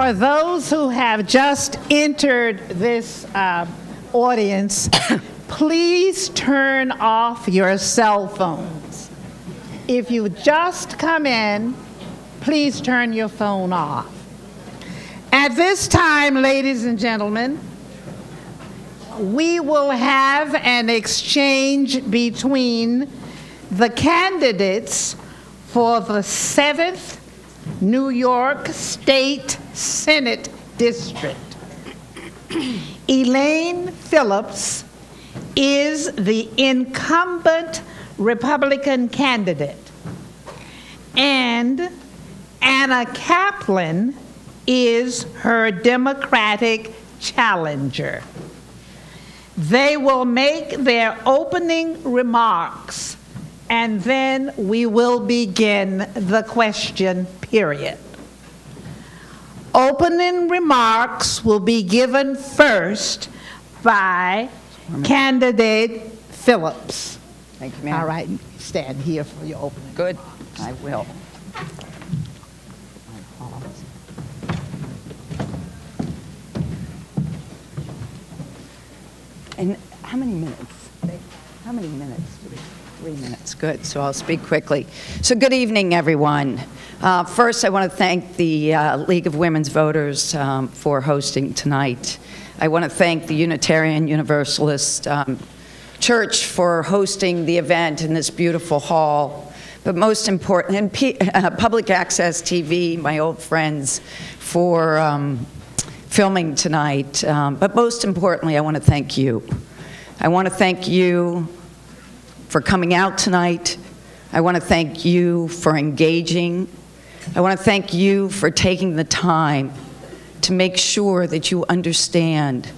For those who have just entered this audience, please turn off your cell phones. If you just come in, please turn your phone off. At this time, ladies and gentlemen, we will have an exchange between the candidates for the 7th New York State Senate District. Elaine Phillips is the incumbent Republican candidate, and Anna Kaplan is her Democratic challenger. They will make their opening remarks, and then we will begin the question period. Opening remarks will be given first by candidate Phillips. Thank you, ma'am. All right, stand here for your opening. Good, I will. And how many minutes? How many minutes? 3 minutes. Good. So I'll speak quickly. So good evening, everyone. First, I want to thank the League of Women's Voters for hosting tonight. I want to thank the Unitarian Universalist Church for hosting the event in this beautiful hall. But most important, and Public Access TV, my old friends, for filming tonight. But most importantly, I want to thank you. I want to thank you for coming out tonight. I want to thank you for engaging. I want to thank you for taking the time to make sure that you understand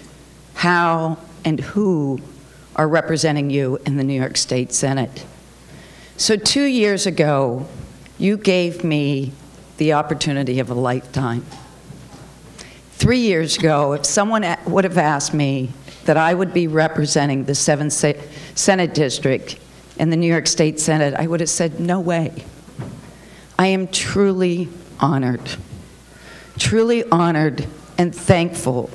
how and who are representing you in the New York State Senate. So 2 years ago, you gave me the opportunity of a lifetime. 3 years ago, if someone would have asked me that I would be representing the 7th Senate District in the New York State Senate, I would have said, no way. I am truly honored and thankful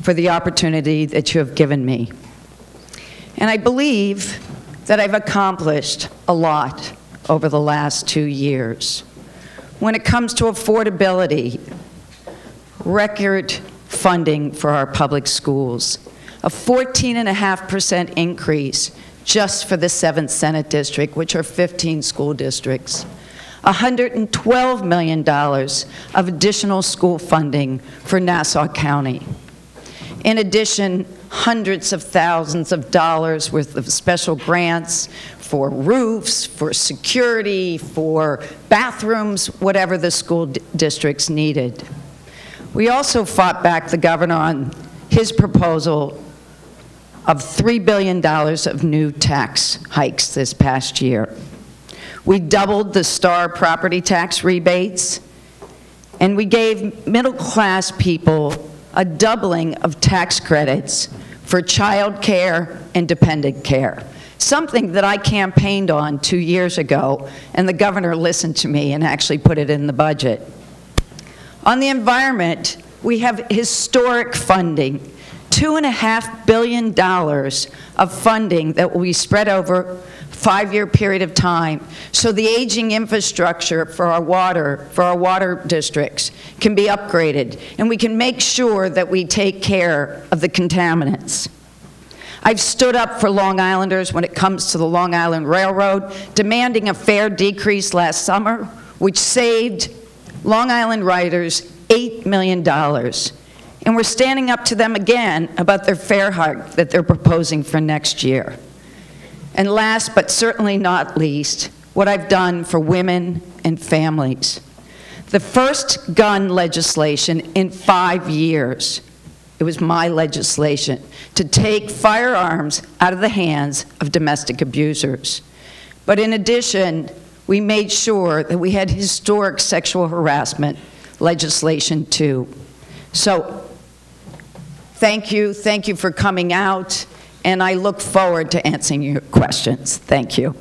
for the opportunity that you have given me. And I believe that I've accomplished a lot over the last 2 years. When it comes to affordability, record funding for our public schools, a 14.5% increase just for the 7th Senate District, which are 15 school districts, $112 million of additional school funding for Nassau County. In addition, hundreds of thousands of dollars worth of special grants for roofs, for security, for bathrooms, whatever the school districts needed. We also fought back the governor on his proposal of $3 billion of new tax hikes this past year. We doubled the STAR property tax rebates, and we gave middle-class people a doubling of tax credits for child care and dependent care, something that I campaigned on 2 years ago, and the governor listened to me and actually put it in the budget. On the environment, we have historic funding, $2.5 billion of funding that will be spread over a 5-year period of time, so the aging infrastructure for our water districts can be upgraded, and we can make sure that we take care of the contaminants. I've stood up for Long Islanders when it comes to the Long Island Railroad, demanding a fare decrease last summer, which saved Long Island riders $8 million. And we're standing up to them again about their fare hike that they're proposing for next year. And last but certainly not least, what I've done for women and families. The first gun legislation in 5 years, it was my legislation, to take firearms out of the hands of domestic abusers. But in addition, we made sure that we had historic sexual harassment legislation too. So, thank you for coming out, and I look forward to answering your questions. Thank you.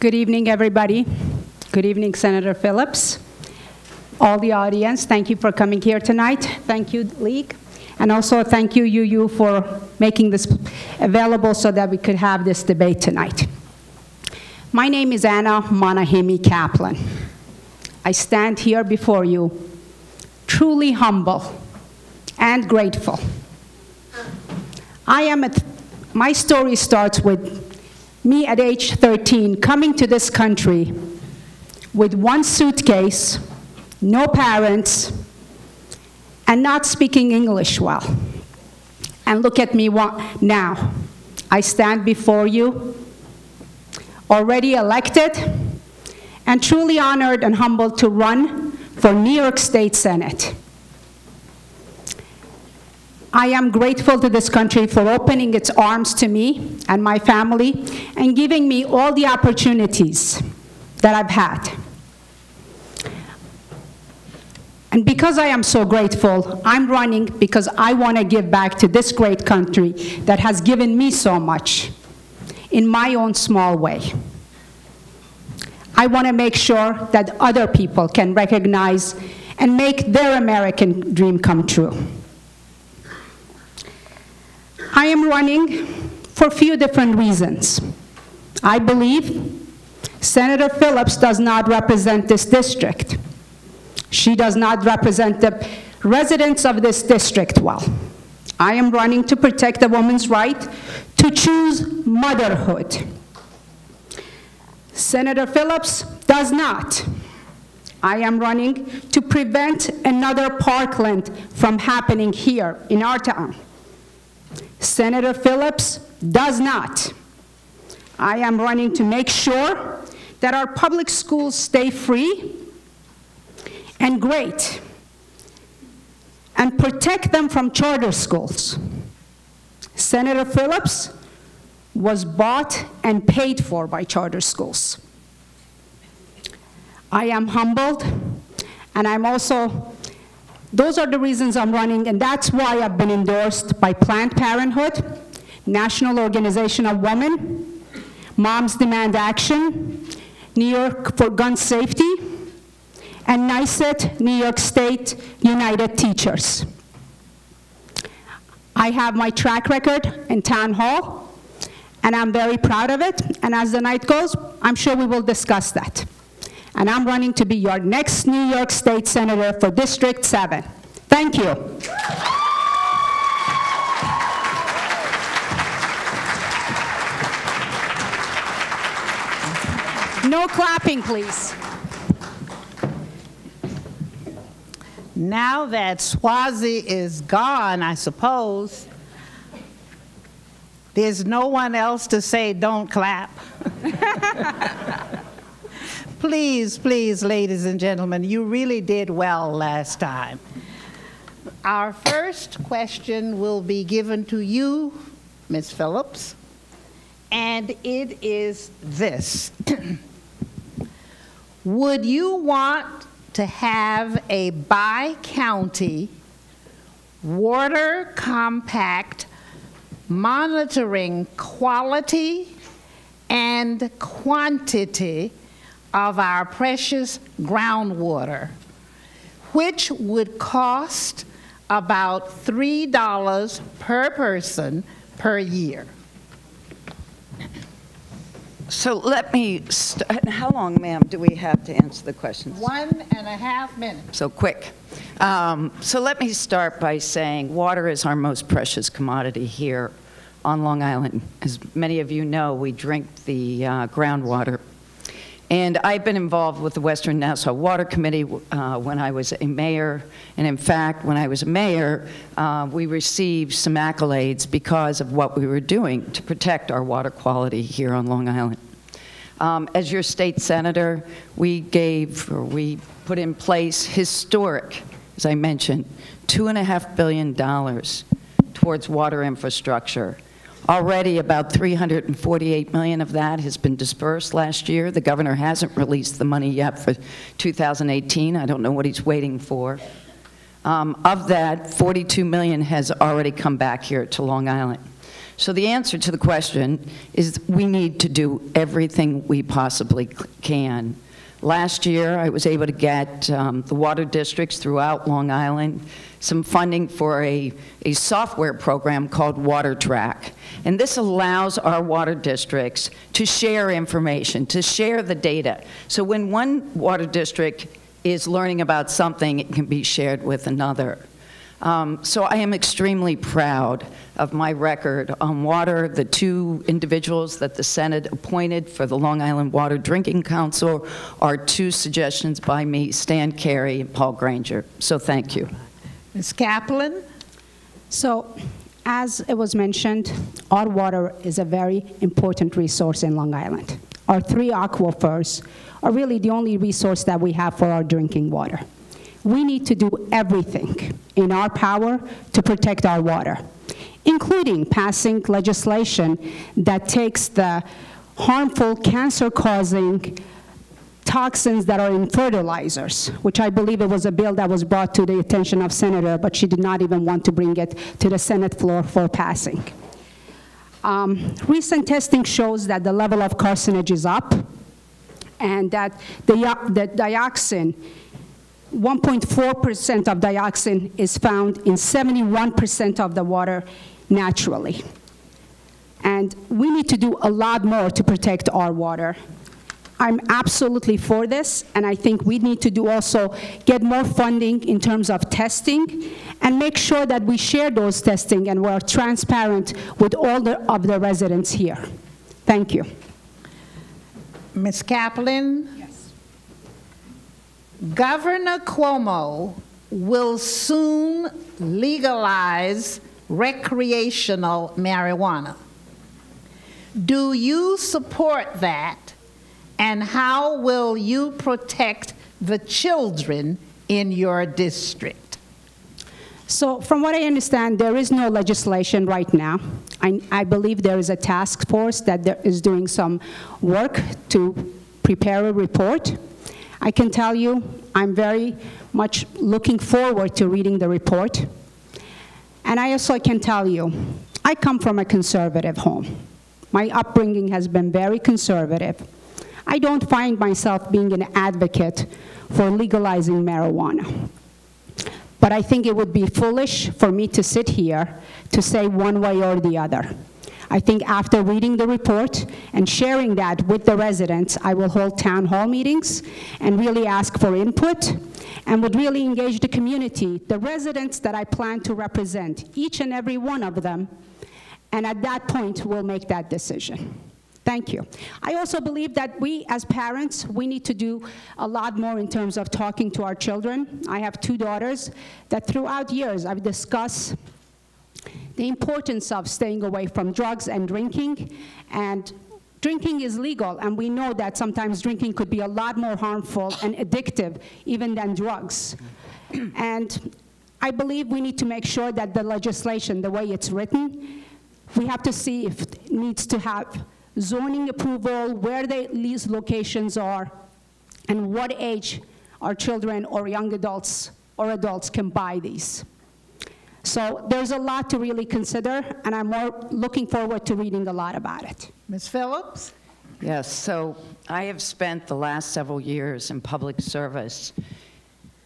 Good evening, everybody. Good evening, Senator Phillips. All the audience, thank you for coming here tonight. Thank you, League. And also thank you, UU, for making this available so that we could have this debate tonight. My name is Anna Manahemi Kaplan. I stand here before you truly humble and grateful. My story starts with me at age 13 coming to this country with one suitcase, no parents, and not speaking English well. And look at me now. I stand before you, already elected, and truly honored and humbled to run for New York State Senate. I am grateful to this country for opening its arms to me and my family and giving me all the opportunities that I've had. And because I am so grateful, I'm running because I want to give back to this great country that has given me so much in my own small way. I want to make sure that other people can recognize and make their American dream come true. I am running for a few different reasons. I believe Senator Phillips does not represent this district. She does not represent the residents of this district well. I am running to protect a woman's right to choose motherhood. Senator Phillips does not. I am running to prevent another Parkland from happening here in our town. Senator Phillips does not. I am running to make sure that our public schools stay free and great, and protect them from charter schools. Senator Phillips was bought and paid for by charter schools. I am humbled, and I'm also, those are the reasons I'm running, and that's why I've been endorsed by Planned Parenthood, National Organization of Women, Moms Demand Action, New York for Gun Safety, and NYS, New York State United Teachers. I have my track record in town hall, and I'm very proud of it, and as the night goes, I'm sure we will discuss that. And I'm running to be your next New York State Senator for District 7. Thank you. No clapping, please. Now that Swazi is gone, I suppose, there's no one else to say don't clap. Please, please, ladies and gentlemen, you really did well last time. Our first question will be given to you, Ms. Phillips, and it is this. Would you want to have a bi-county water compact monitoring quality and quantity of our precious groundwater, which would cost about $3 per person per year? So let me, how long, ma'am, do we have to answer the questions? 1.5 minutes. So quick. So let me start by saying water is our most precious commodity here on Long Island. As many of you know, we drink the groundwater. And I've been involved with the Western Nassau Water Committee when I was a mayor. And in fact, when I was a mayor, we received some accolades because of what we were doing to protect our water quality here on Long Island. As your state senator, we put in place historic, as I mentioned, $2.5 billion towards water infrastructure. Already about $348 million of that has been dispersed last year. The governor hasn't released the money yet for 2018. I don't know what he's waiting for. Of that, 42 million has already come back here to Long Island. So the answer to the question is we need to do everything we possibly can. Last year, I was able to get the water districts throughout Long Island some funding for a software program called Water Track. And this allows our water districts to share information, to share the data. So when one water district is learning about something, it can be shared with another. So I am extremely proud of my record on water. The two individuals that the Senate appointed for the Long Island Water Drinking Council are two suggestions by me, Stan Carey and Paul Granger. So thank you. Ms. Kaplan? So, as it was mentioned, our water is a very important resource in Long Island. Our 3 aquifers are really the only resource that we have for our drinking water. We need to do everything in our power to protect our water, including passing legislation that takes the harmful, cancer-causing toxins that are in fertilizers, which I believe it was a bill that was brought to the attention of Senator, but she did not even want to bring it to the Senate floor for passing. Recent testing shows that the level of carcinage is up, and that the dioxin, 1.4% of dioxin is found in 71% of the water naturally. And we need to do a lot more to protect our water. I'm absolutely for this, and I think we need to do also get more funding in terms of testing and make sure that we share those testing and we're transparent with all of the residents here. Thank you. Ms. Kaplan? Yes. Governor Cuomo will soon legalize recreational marijuana. Do you support that? And how will you protect the children in your district? So from what I understand, there is no legislation right now. I believe there is a task force that is doing some work to prepare a report. I can tell you, I'm very much looking forward to reading the report. And I also can tell you, I come from a conservative home. My upbringing has been very conservative. I don't find myself being an advocate for legalizing marijuana. But I think it would be foolish for me to sit here to say one way or the other. I think after reading the report and sharing that with the residents, I will hold town hall meetings and really ask for input and would really engage the community, the residents that I plan to represent, each and every one of them, and at that point, we'll make that decision. Thank you. I also believe that we, as parents, we need to do a lot more in terms of talking to our children. I have 2 daughters that throughout years I've discussed the importance of staying away from drugs and drinking. And drinking is legal, and we know that sometimes drinking could be a lot more harmful and addictive even than drugs. And I believe we need to make sure that the legislation, the way it's written, we have to see if it needs to have zoning approval, where these locations are, and what age our children or young adults or adults can buy these. So there's a lot to really consider, and I'm more looking forward to reading a lot about it. Ms. Phillips? Yes, so I have spent the last several years in public service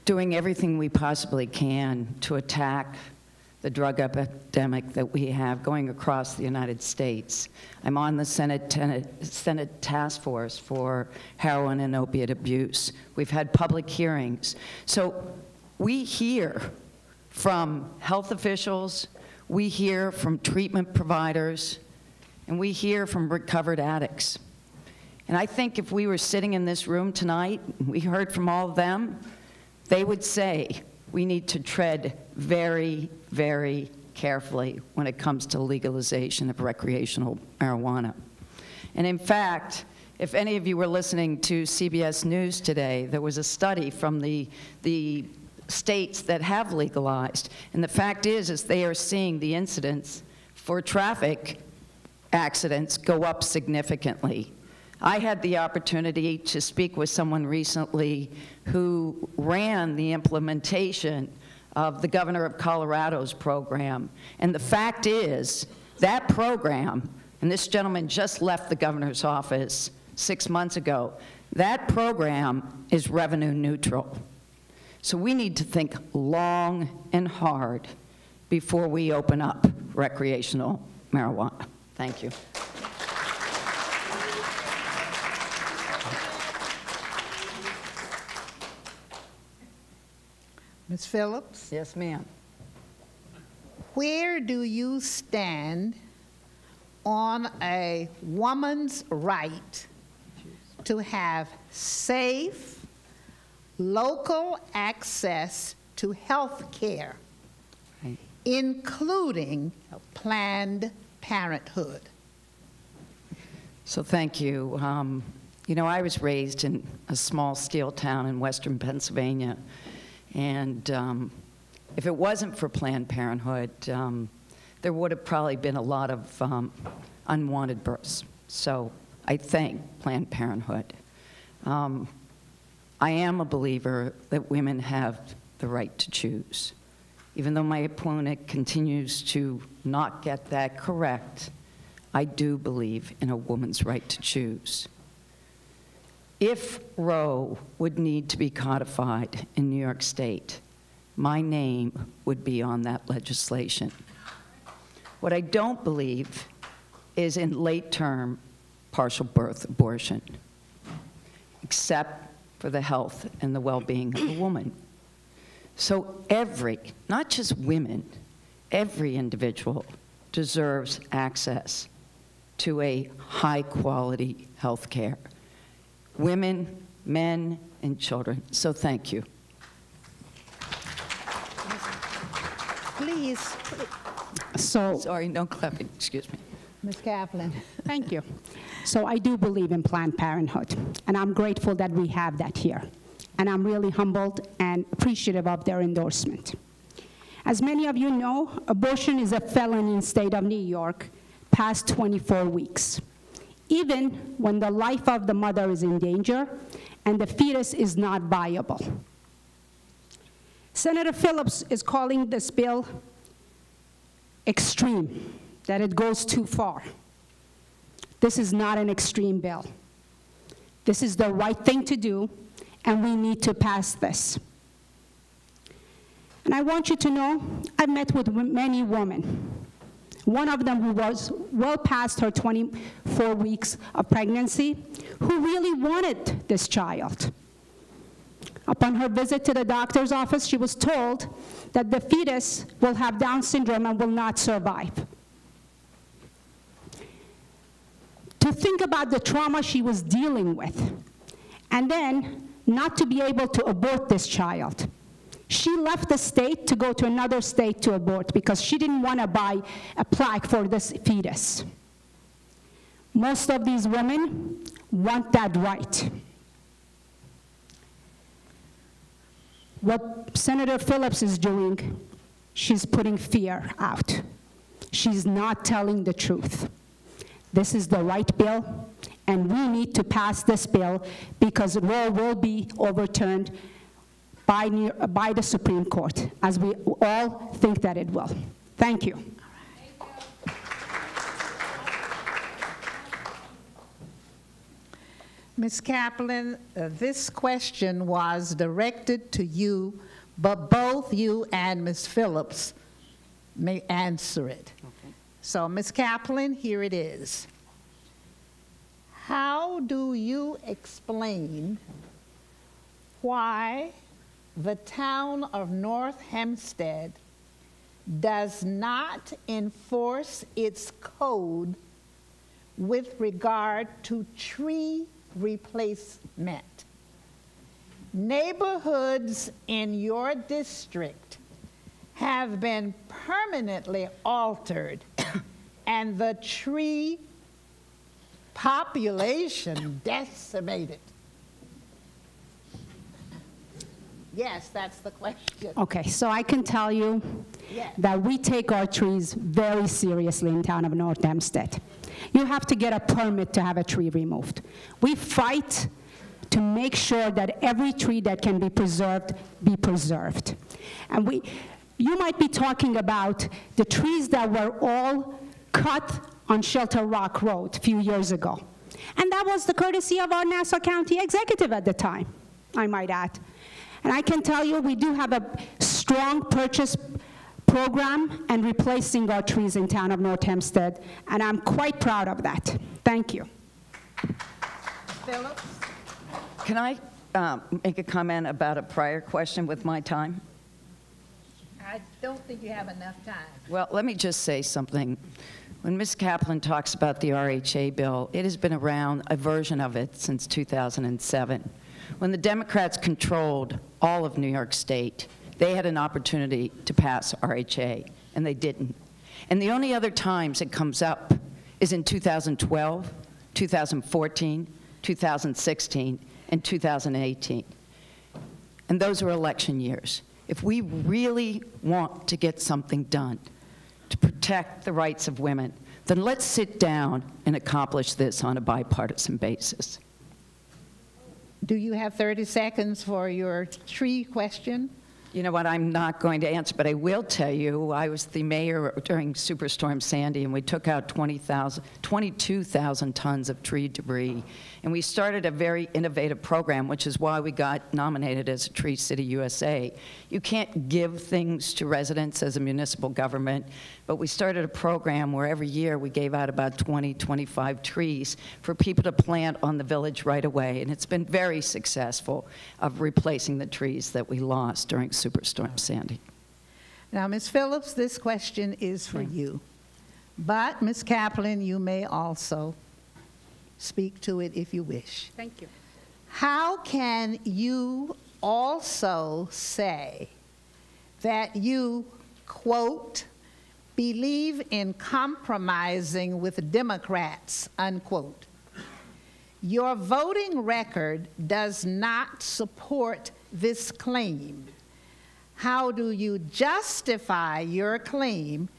doing everything we possibly can to attack the drug epidemic that we have going across the United States. I'm on the Senate Task Force for Heroin and Opiate Abuse. We've had public hearings. So we hear from health officials, we hear from treatment providers, and we hear from recovered addicts. And I think if we were sitting in this room tonight, we heard from all of them, they would say, we need to tread very, very carefully when it comes to legalization of recreational marijuana. And in fact, if any of you were listening to CBS News today, there was a study from the states that have legalized. And the fact is they are seeing the incidence for traffic accidents go up significantly. I had the opportunity to speak with someone recently who ran the implementation of the governor of Colorado's program. And the fact is, that program, and this gentleman just left the governor's office 6 months ago, that program is revenue neutral. So we need to think long and hard before we open up recreational marijuana. Thank you. Ms. Phillips, Yes, ma'am. where do you stand on a woman's right to have safe, local access to health care, Right. including Planned Parenthood? So thank you. You know, I was raised in a small steel town in western Pennsylvania, and if it wasn't for Planned Parenthood, there would have probably been a lot of unwanted births. So I thank Planned Parenthood. I am a believer that women have the right to choose. Even though my opponent continues to not get that correct, I do believe in a woman's right to choose. If Roe would need to be codified in New York State, my name would be on that legislation. What I don't believe is in late-term partial birth abortion, except for the health and the well-being of a woman. So not just women, every individual deserves access to a high-quality health care. Women, men, and children. So thank you. Please, So, Sorry, no clapping, excuse me. Ms. Kaplan. thank you. So I do believe in Planned Parenthood, and I'm grateful that we have that here. And I'm really humbled and appreciative of their endorsement. As many of you know, abortion is a felony in the state of New York past 24 weeks, even when the life of the mother is in danger and the fetus is not viable. Senator Phillips is calling this bill extreme, that it goes too far. This is not an extreme bill. This is the right thing to do, and we need to pass this. And I want you to know, I've met with many women. One of them who was well past her 24 weeks of pregnancy, who really wanted this child. Upon her visit to the doctor's office, she was told that the fetus will have Down syndrome and will not survive. To think about the trauma she was dealing with, and then not to be able to abort this child. She left the state to go to another state to abort because she didn't want to buy a plaque for this fetus. Most of these women want that right. What Senator Phillips is doing, she's putting fear out. She's not telling the truth. This is the right bill, and we need to pass this bill because Roe will be overturned by the Supreme Court, as we all think that it will. Thank you. Ms. Kaplan, this question was directed to you, but both you and Ms. Phillips may answer it. Okay. So, Ms. Kaplan, here it is. How do you explain why the town of North Hempstead does not enforce its code with regard to tree replacement? Neighborhoods in your district have been permanently altered and the tree population decimated. Yes, that's the question. Okay, so I can tell you Yes. that we take our trees very seriously in town of North Hempstead. You have to get a permit to have a tree removed. We fight to make sure that every tree that can be preserved be preserved. And you might be talking about the trees that were all cut on Shelter Rock Road a few years ago. And that was the courtesy of our Nassau County executive at the time, I might add. And I can tell you we do have a strong purchase program and replacing our trees in town of North Hempstead, and I'm quite proud of that. Thank you. Phillips? Can I make a comment about a prior question with my time? I don't think you have enough time. Well, let me just say something. When Ms. Kaplan talks about the RHA bill, it has been around, a version of it, since 2007. When the Democrats controlled all of New York State, they had an opportunity to pass RHA, and they didn't. And the only other times it comes up is in 2012, 2014, 2016, and 2018. And those are election years. If we really want to get something done to protect the rights of women, then let's sit down and accomplish this on a bipartisan basis. Do you have 30 seconds for your tree question? You know what, I'm not going to answer, but I will tell you, I was the mayor during Superstorm Sandy, and we took out 22,000 tons of tree debris. And we started a very innovative program, which is why we got nominated as a Tree City USA. You can't give things to residents as a municipal government, but we started a program where every year we gave out about 20, 25 trees for people to plant on the village right away. And it's been very successful of replacing the trees that we lost during Superstorm Sandy. Now, Ms. Phillips, this question is for you. But, Ms. Kaplan, you may also speak to it if you wish. Thank you. How can you also say that you, quote, believe in compromising with Democrats, unquote? Your voting record does not support this claim. How do you justify your claim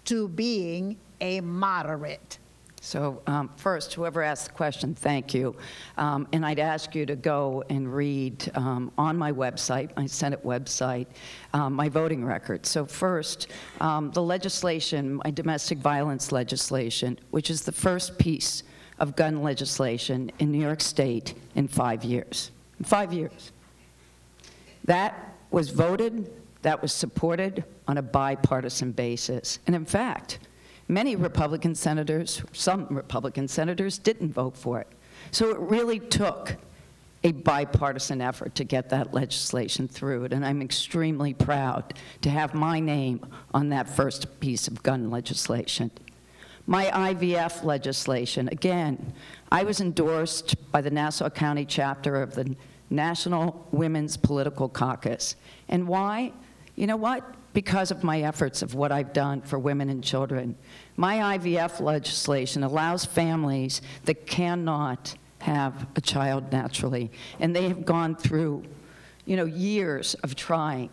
to being a moderate? So first, whoever asked the question, thank you. And I'd ask you to go and read on my website, my Senate website, my voting record. So first, the legislation, my domestic violence legislation, which is the first piece of gun legislation in New York State in 5 years. 5 years. That was voted, that was supported on a bipartisan basis. And in fact, many Republican senators, some Republican senators didn't vote for it. So it really took a bipartisan effort to get that legislation through it, and I'm extremely proud to have my name on that first piece of gun legislation. My IVF legislation, again, I was endorsed by the Nassau County chapter of the National Women's Political Caucus. And why? You know what? Because of my efforts of what I've done for women and children. My IVF legislation allows families that cannot have a child naturally, and they have gone through, years of trying.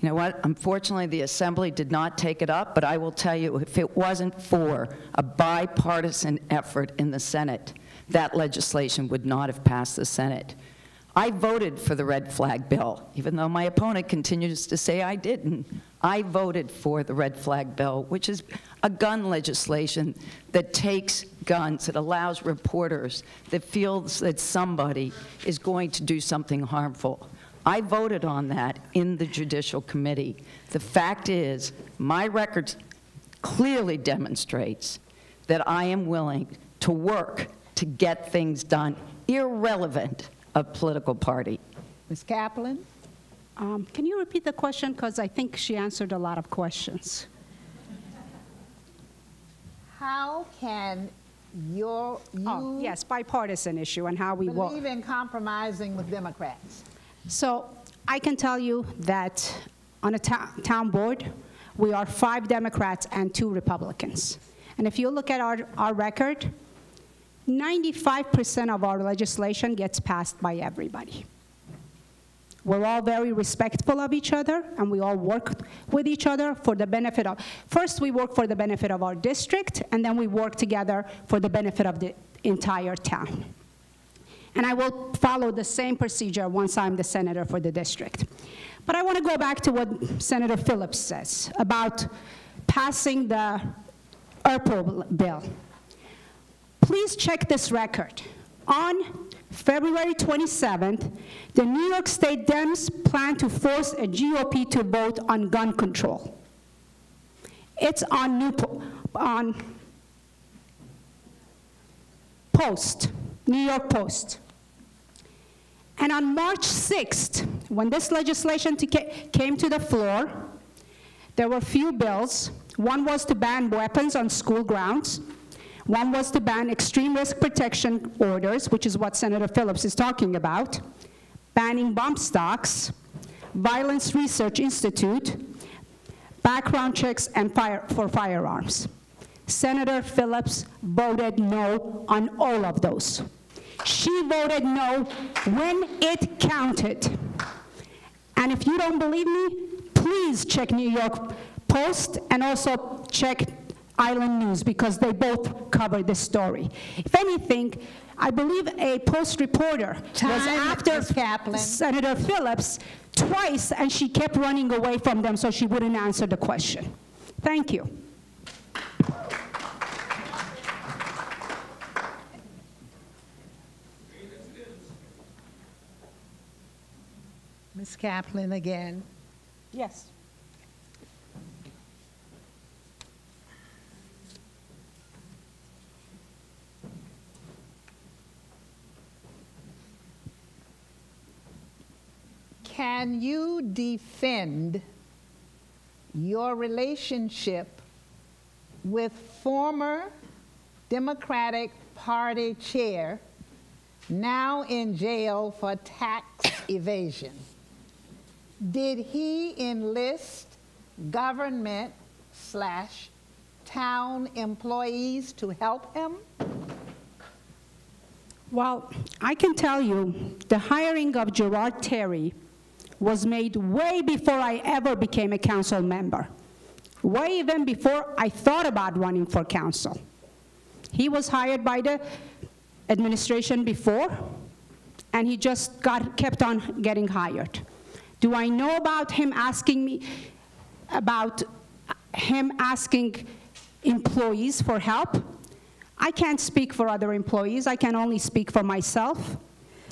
You know what? Unfortunately, the Assembly did not take it up, but I will tell you, if it wasn't for a bipartisan effort in the Senate, that legislation would not have passed the Senate. I voted for the red flag bill, even though my opponent continues to say I didn't. I voted for the red flag bill, which is a gun legislation that takes guns, that allows reporters that feels that somebody is going to do something harmful. I voted on that in the Judicial Committee. The fact is, my record clearly demonstrates that I am willing to work to get things done, irrelevant of political party. Ms. Kaplan? Can you repeat the question? Because I think she answered a lot of questions. How can you yes, bipartisan issue and how we work. believe in compromising with Democrats? So I can tell you that on a town board, we are 5 Democrats and 2 Republicans. And if you look at our record, 95% of our legislation gets passed by everybody. We're all very respectful of each other, and we all work with each other for the benefit of, first we work for the benefit of our district, and then we work together for the benefit of the entire town. and I will follow the same procedure once I'm the senator for the district. But I want to go back to what Senator Phillips says about passing the ERPO bill. Please check this record. On February 27th, the New York State Dems plan to force a GOP to vote on gun control. It's on Post, New York Post. And on March 6th, when this legislation came to the floor, there were few bills. One was to ban weapons on school grounds. One was to ban extreme risk protection orders, which is what Senator Phillips is talking about, banning bump stocks, Violence Research Institute, background checks and for firearms. Senator Phillips voted no on all of those. She voted no when it counted. And if you don't believe me, please check New York Post and also check Island News, because they both cover this story. If anything, I believe a Post reporter was after Senator Phillips twice, and she kept running away from them so she wouldn't answer the question. Thank you. Ms. Kaplan again. Yes. Can you defend your relationship with former Democratic Party chair, now in jail for tax evasion? Did he enlist government/town employees to help him? Well, I can tell you the hiring of Gerard Terry was made way before I ever became a council member, way even before I thought about running for council. He was hired by the administration before, and he just kept on getting hired. Do I know about him asking employees for help? I can't speak for other employees. I can only speak for myself.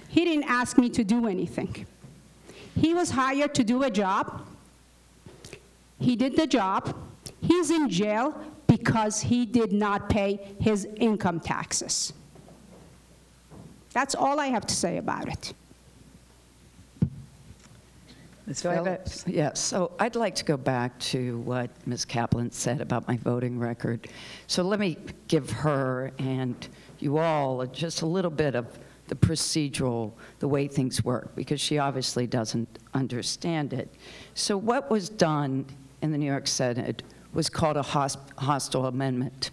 He didn't ask me to do anything. He was hired to do a job. He did the job. He's in jail because he did not pay his income taxes. That's all I have to say about it. Ms. So Phillips? Yes, so I'd like to go back to what Ms. Kaplan said about my voting record. So let me give her and you all just a little bit of the procedural, the way things work, because she obviously doesn't understand it. So what was done in the New York Senate was called a hostile amendment.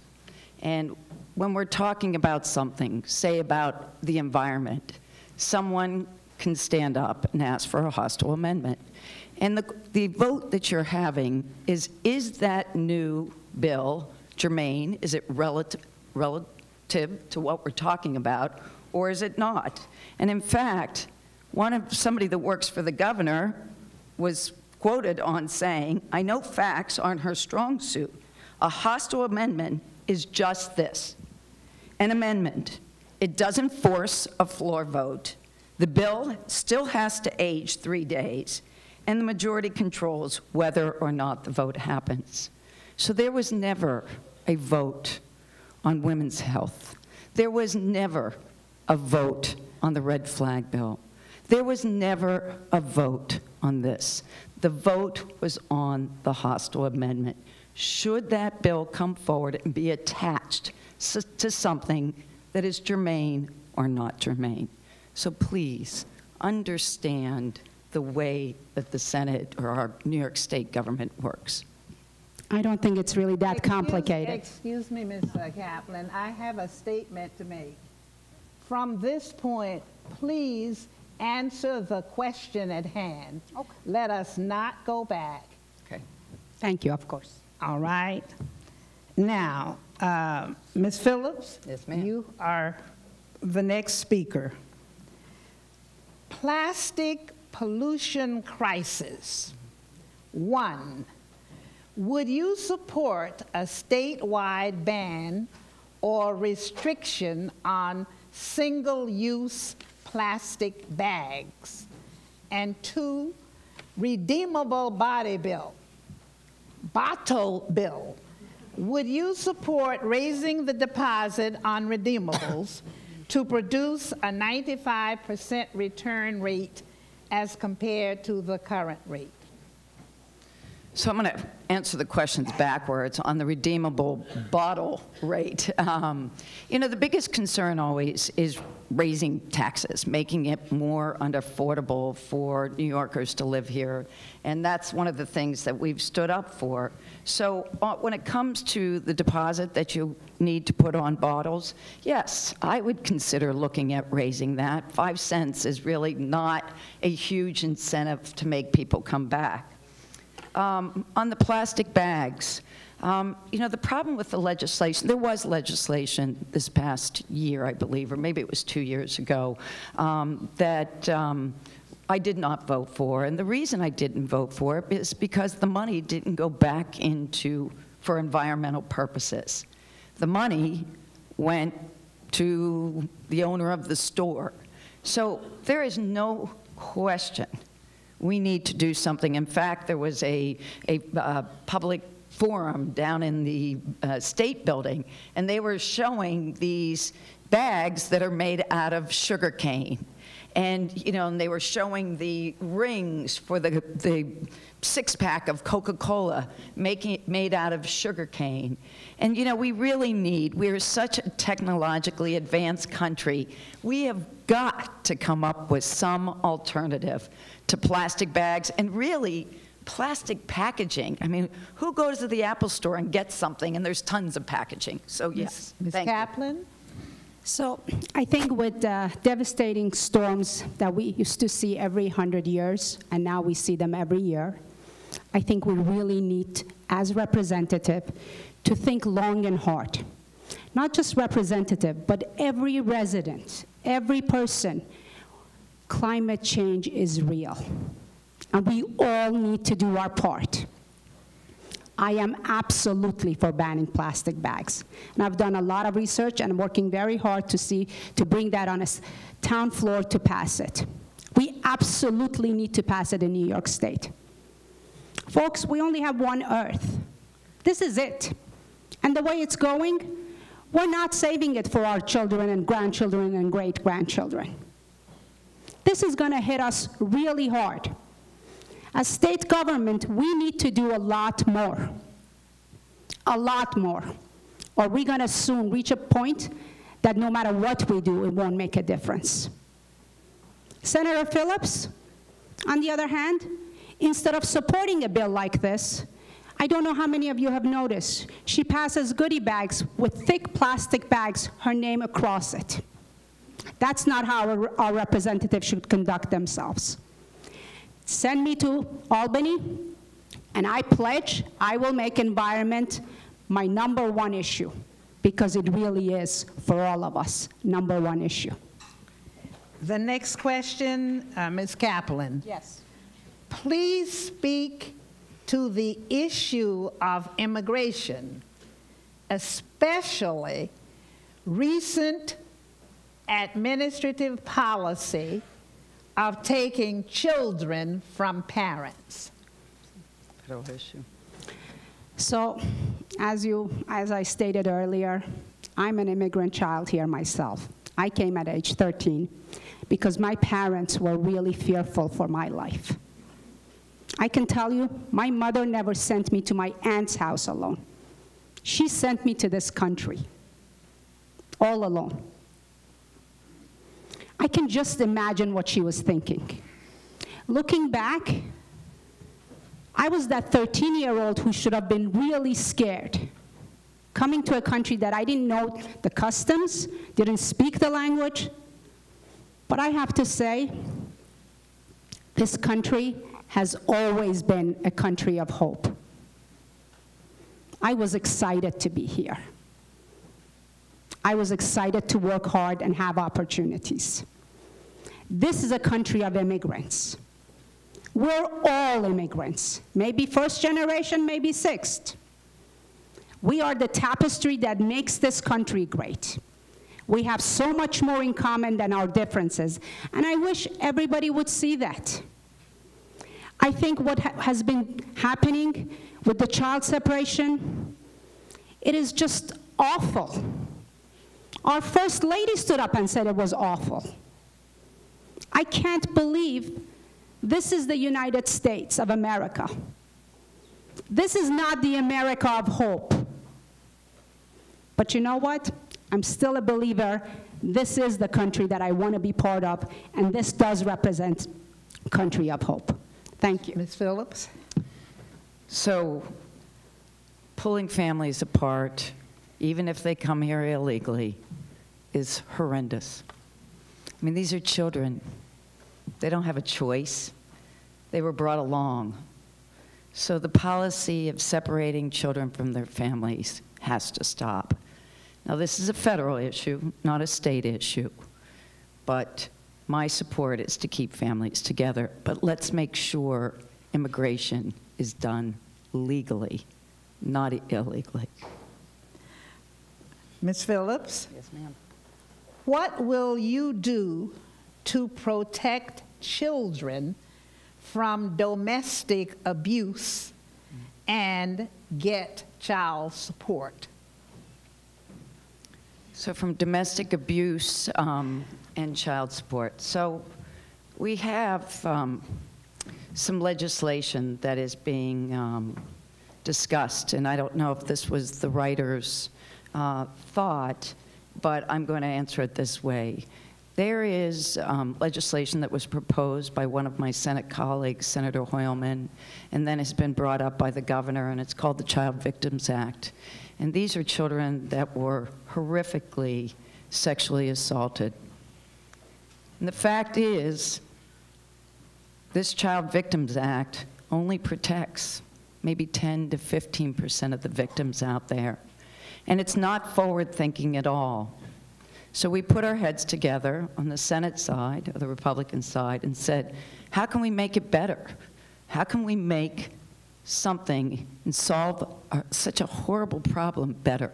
And when we're talking about something, say about the environment, someone can stand up and ask for a hostile amendment. And the vote that you're having is that new bill germane? Is it relative to what we're talking about, or is it not? And in fact, somebody that works for the governor was quoted on saying, "I know facts aren't her strong suit. A hostile amendment is just this, an amendment. It doesn't force a floor vote. The bill still has to age 3 days, and the majority controls whether or not the vote happens." So there was never a vote on women's health. There was never a vote on the red flag bill. There was never a vote on this. The vote was on the hostile amendment. Should that bill come forward and be attached to something that is germane or not germane? So please understand the way that the Senate or our New York State government works. I don't think it's really that complicated. Excuse me, Ms. Kaplan. I have a statement to make. From this point, please answer the question at hand. Okay. Let us not go back. Okay. Thank you, of course. All right. Now, Ms. Phillips, Yes, ma'am. you are the next speaker. plastic pollution crisis. 1, would you support a statewide ban or restriction on single-use plastic bags? And 2, redeemable bottle bill. Would you support raising the deposit on redeemables to produce a 95% return rate as compared to the current rate? So I'm going to answer the questions backwards on the redeemable bottle rate. You know, the biggest concern always is raising taxes, making it more unaffordable for New Yorkers to live here. And that's one of the things that we've stood up for. So when it comes to the deposit that you need to put on bottles, yes, I would consider looking at raising that. 5 cents is really not a huge incentive to make people come back. On the plastic bags, you know, the problem with the legislation, there was legislation this past year, I believe, or maybe it was 2 years ago, that I did not vote for. And the reason I didn't vote for it is because the money didn't go back for environmental purposes. The money went to the owner of the store. So there is no question we need to do something. In fact, there was a public forum down in the State Building, and they were showing these bags that are made out of sugar cane. And, you know, and they were showing the rings for the six-pack of Coca-Cola made out of sugar cane. And, you know, we're such a technologically advanced country. We have got to come up with some alternative to plastic bags and really plastic packaging. I mean, who goes to the Apple store and gets something and there's tons of packaging? So, yes. Ms. Kaplan? So I think with devastating storms that we used to see every 100 years, and now we see them every year, I think we really need, as representative, to think long and hard. Not just representative, but every resident, every person. Climate change is real, and we all need to do our part. I am absolutely for banning plastic bags. And I've done a lot of research and I'm working very hard to bring that on a town floor to pass it. We absolutely need to pass it in New York State. Folks, we only have one Earth. This is it. And the way it's going, we're not saving it for our children and grandchildren and great-grandchildren. This is going to hit us really hard. As state government, we need to do a lot more. A lot more. Or we're going to soon reach a point that no matter what we do, it won't make a difference. Senator Phillips, on the other hand, instead of supporting a bill like this, I don't know how many of you have noticed, she passes goodie bags with thick plastic bags, her name across it. That's not how our representatives should conduct themselves. Send me to Albany, and I pledge I will make environment my #1 issue, because it really is, for all of us, #1 issue. The next question, Ms. Kaplan. Yes. Please speak to the issue of immigration, especially recent administrative policy of taking children from parents. Federal issue. So, as I stated earlier, I'm an immigrant child here myself. I came at age 13 because my parents were really fearful for my life. I can tell you, my mother never sent me to my aunt's house alone. She sent me to this country, all alone. I can just imagine what she was thinking. Looking back, I was that 13-year-old who should have been really scared. Coming to a country that I didn't know the customs, didn't speak the language. But I have to say, this country has always been a country of hope. I was excited to be here. I was excited to work hard and have opportunities. This is a country of immigrants. We're all immigrants, maybe first generation, maybe sixth. We are the tapestry that makes this country great. We have so much more in common than our differences, and I wish everybody would see that. I think what has been happening with the child separation, it is just awful. Our First Lady stood up and said it was awful. I can't believe this is the United States of America. This is not the America of hope. But you know what? I'm still a believer. This is the country that I want to be part of, and this does represent a country of hope. Thank you. Ms. Phillips? So, pulling families apart, even if they come here illegally, is horrendous. I mean, these are children. They don't have a choice. They were brought along. So the policy of separating children from their families has to stop. Now, this is a federal issue, not a state issue. But my support is to keep families together. But let's make sure immigration is done legally, not illegally. Ms. Phillips? Yes, ma'am. What will you do to protect children from domestic abuse and get child support? So from domestic abuse and child support. So we have some legislation that is being discussed, and I don't know if this was the writer's thought, but I'm going to answer it this way. There is legislation that was proposed by one of my Senate colleagues, Senator Hoylman, and then has been brought up by the governor, and it's called the Child Victims Act. And these are children that were horrifically sexually assaulted. And the fact is, this Child Victims Act only protects maybe 10 to 15% of the victims out there. And it's not forward-thinking at all. So we put our heads together on the Senate side, or the Republican side, and said, how can we make it better? How can we make something and solve such a horrible problem better?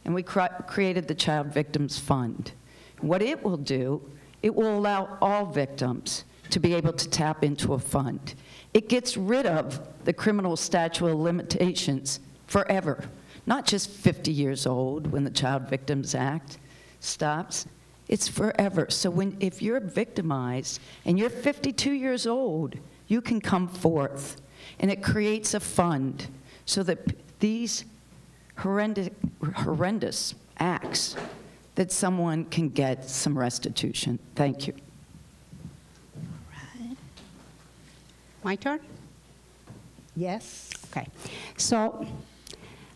And we created the Child Victims Fund. What it will do, it will allow all victims to be able to tap into a fund. It gets rid of the criminal statute of limitations forever, not just 50 years old when the Child Victims Act stops. It's forever. So if you're victimized and you're 52 years old, you can come forth. And it creates a fund so that these horrendous acts, that someone can get some restitution. Thank you. All right. My turn? Yes. Okay. So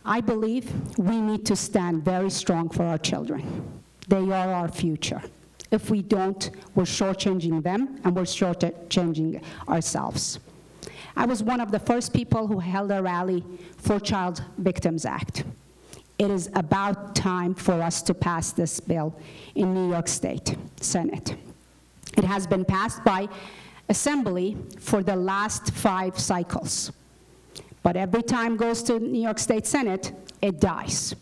I believe we need to stand very strong for our children. They are our future. If we don't, we're shortchanging them and we're shortchanging ourselves. I was one of the first people who held a rally for Child Victims Act. It is about time for us to pass this bill in New York State Senate. It has been passed by Assembly for the last 5 cycles. But every time it goes to New York State Senate, it dies.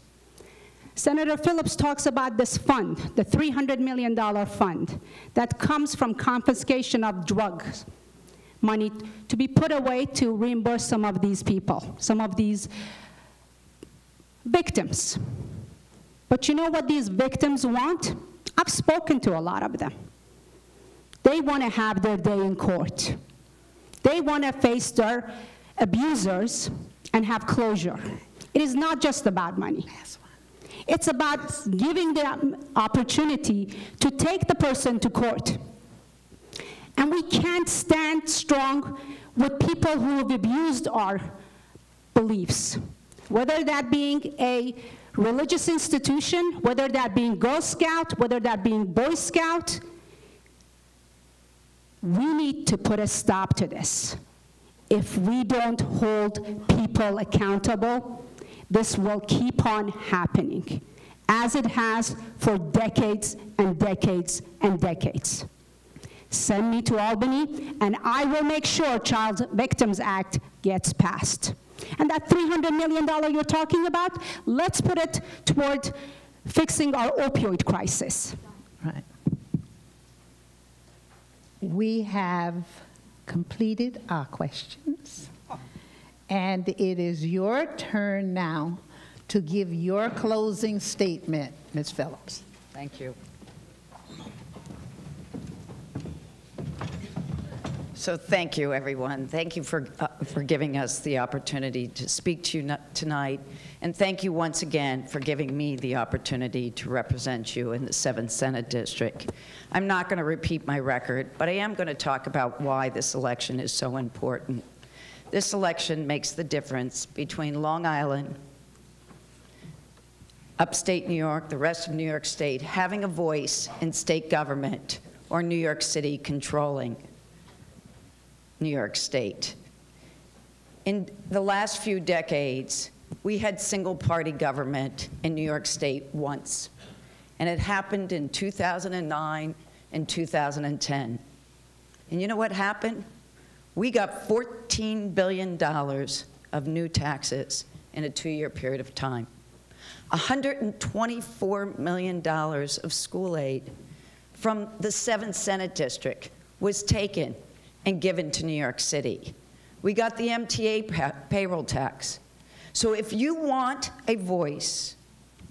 Senator Phillips talks about this fund, the $300 million fund, that comes from confiscation of drugs, money to be put away to reimburse some of these people, some of these victims. But you know what these victims want? I've spoken to a lot of them. They want to have their day in court. They want to face their abusers and have closure. It is not just about money. It's about giving the opportunity to take the person to court. And we can't stand strong with people who have abused our beliefs, whether that being a religious institution, whether that being Girl Scout, whether that being Boy Scout. We need to put a stop to this. If we don't hold people accountable, this will keep on happening, as it has for decades and decades and decades. Send me to Albany, and I will make sure Child Victims Act gets passed. And that $300 million you're talking about, let's put it toward fixing our opioid crisis. Right. We have completed our questions, and it is your turn now to give your closing statement, Ms. Phillips. Thank you. So thank you, everyone. Thank you for giving us the opportunity to speak to you tonight. And thank you once again for giving me the opportunity to represent you in the 7th Senate District. I'm not going to repeat my record, but I am going to talk about why this election is so important. This election makes the difference between Long Island, upstate New York, the rest of New York State, having a voice in state government, or New York City controlling New York State. In the last few decades, we had single-party government in New York State once, and it happened in 2009 and 2010. And you know what happened? We got $14 billion of new taxes in a 2-year period of time. $124 million of school aid from the 7th Senate District was taken and given to New York City. We got the MTA payroll tax. So if you want a voice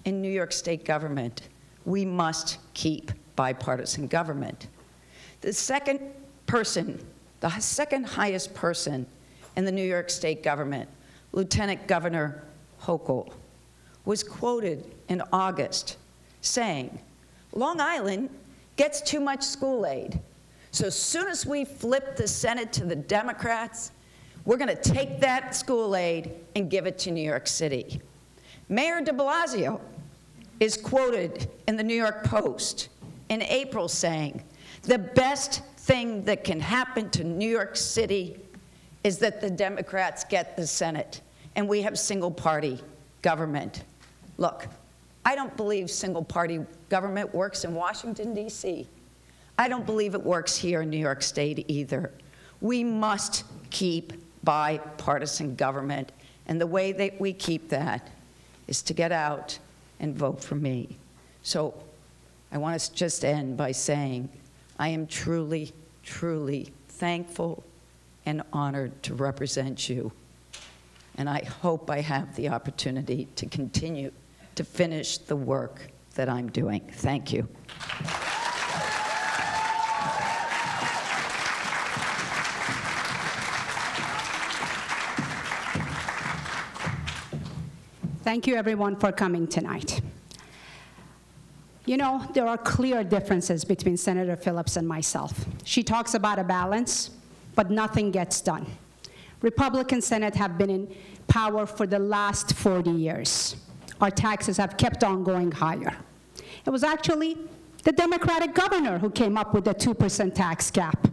in New York State government, we must keep bipartisan government. The second highest person in the New York State government, Lieutenant Governor Hochul, was quoted in August saying, Long Island gets too much school aid. So as soon as we flip the Senate to the Democrats, we're going to take that school aid and give it to New York City. Mayor de Blasio is quoted in the New York Post in April saying, the best thing that can happen to New York City is that the Democrats get the Senate and we have single-party government. Look, I don't believe single-party government works in Washington, D.C. I don't believe it works here in New York State either. We must keep bipartisan government, and the way that we keep that is to get out and vote for me. So I want to just end by saying I am truly, truly thankful and honored to represent you, and I hope I have the opportunity to continue to finish the work that I'm doing. Thank you. Thank you, everyone, for coming tonight. You know, there are clear differences between Senator Phillips and myself. She talks about a balance, but nothing gets done. Republican Senate have been in power for the last 40 years. Our taxes have kept on going higher. It was actually the Democratic governor who came up with the 2% tax cap.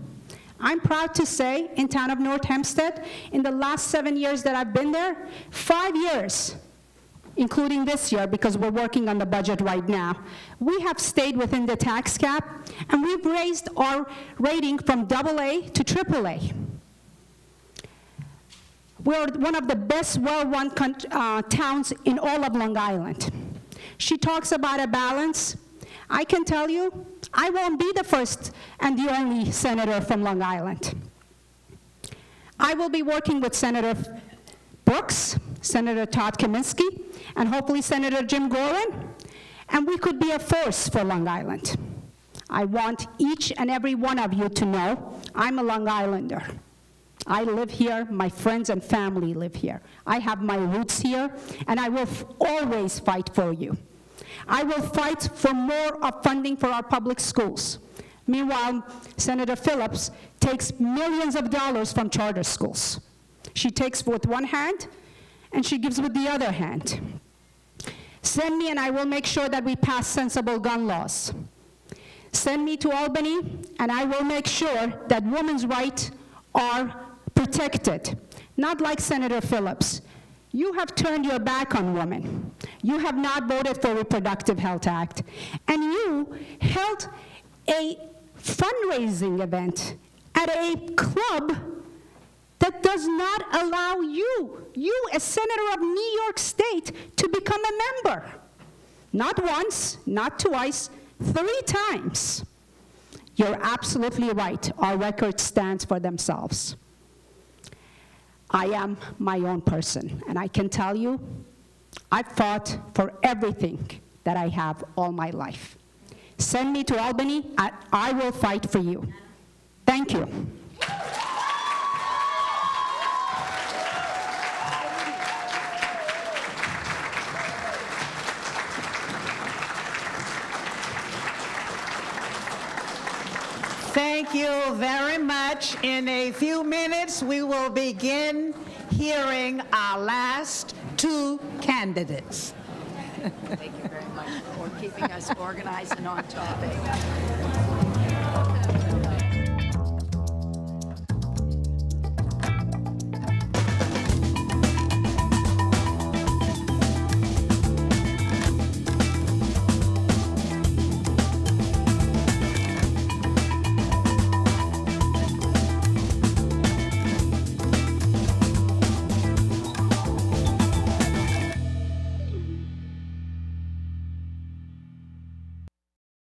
I'm proud to say, in town of North Hempstead, in the last 7 years that I've been there, 5 years, including this year, because we're working on the budget right now, we have stayed within the tax cap, and we've raised our rating from AA to AAA. We're one of the best well-run towns in all of Long Island. She talks about a balance. I can tell you, I won't be the first and the only senator from Long Island. I will be working with Senator Brooks, Senator Todd Kaminsky, and hopefully Senator Jim Gorin, and we could be a force for Long Island. I want each and every one of you to know I'm a Long Islander. I live here, my friends and family live here. I have my roots here, and I will always fight for you. I will fight for more of funding for our public schools. Meanwhile, Senator Phillips takes millions of dollars from charter schools. She takes with one hand, and she gives with the other hand. Send me, and I will make sure that we pass sensible gun laws. Send me to Albany, and I will make sure that women's rights are protected. Not like Senator Phillips. You have turned your back on women. You have not voted for Reproductive Health Act. And you held a fundraising event at a club that does not allow you, a senator of New York State, to become a member. Not once, not twice, 3 times. You're absolutely right. Our record stands for themselves. I am my own person, and I can tell you, I've fought for everything that I have all my life. Send me to Albany, and I will fight for you. Thank you. Thank you very much. In a few minutes, we will begin hearing our last 2 candidates. Thank you very much for keeping us organized and on topic.